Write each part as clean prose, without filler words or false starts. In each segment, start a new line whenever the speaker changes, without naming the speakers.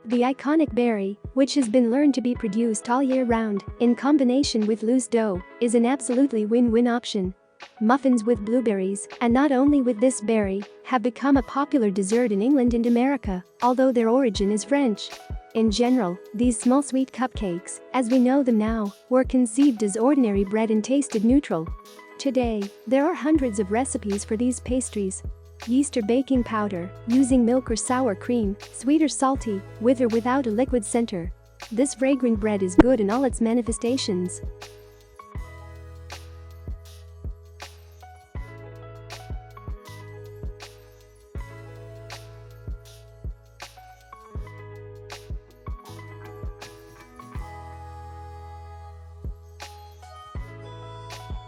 The iconic berry, which has been learned to be produced all year round, in combination with loose dough, is an absolutely win-win option. Muffins with blueberries, and not only with this berry, have become a popular dessert in England and America, although their origin is French. In general, these small sweet cupcakes, as we know them now, were conceived as ordinary bread and tasted neutral. Today, there are hundreds of recipes for these pastries. Yeast or baking powder, using milk or sour cream, sweet or salty, with or without a liquid center. This fragrant bread is good in all its manifestations.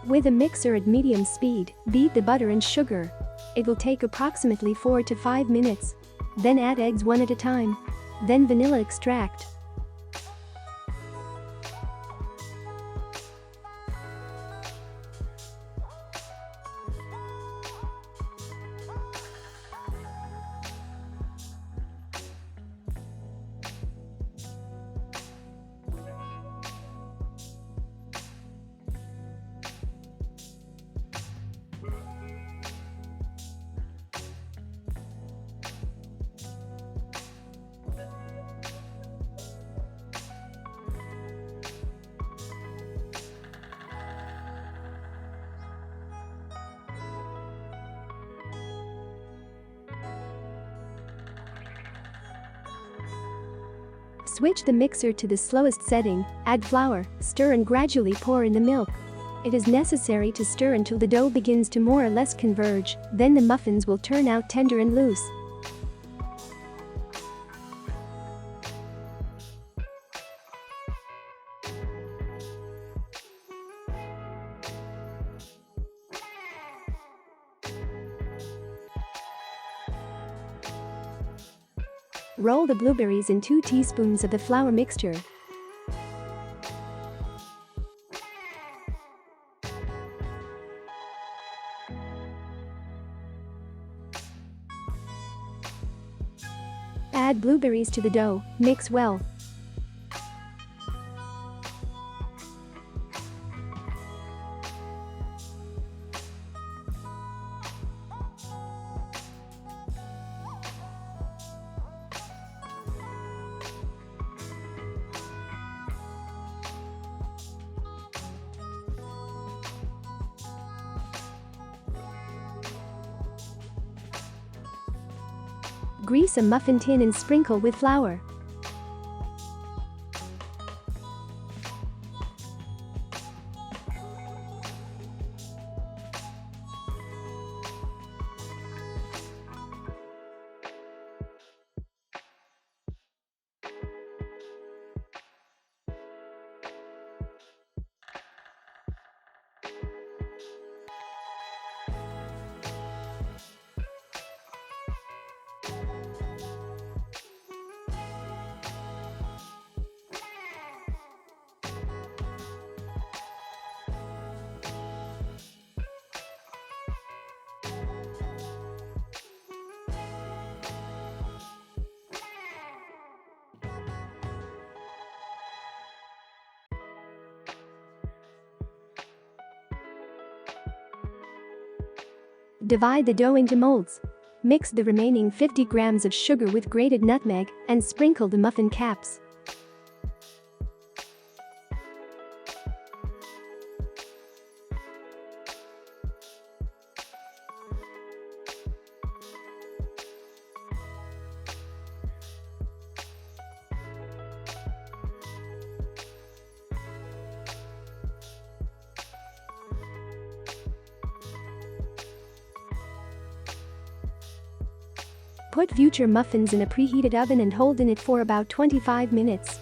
With a mixer at medium speed, beat the butter and sugar. It will take approximately 4 to 5 minutes. Then add eggs one at a time. Then vanilla extract. Switch the mixer to the slowest setting, add flour, stir and gradually pour in the milk. It is necessary to stir until the dough begins to more or less converge, then the muffins will turn out tender and loose. Roll the blueberries in 2 teaspoons of the flour mixture. Add blueberries to the dough, mix well. Grease a muffin tin and sprinkle with flour. Divide the dough into molds. Mix the remaining 50 grams of sugar with grated nutmeg and sprinkle the muffin caps. Put future muffins in a preheated oven and hold in it for about 25 minutes.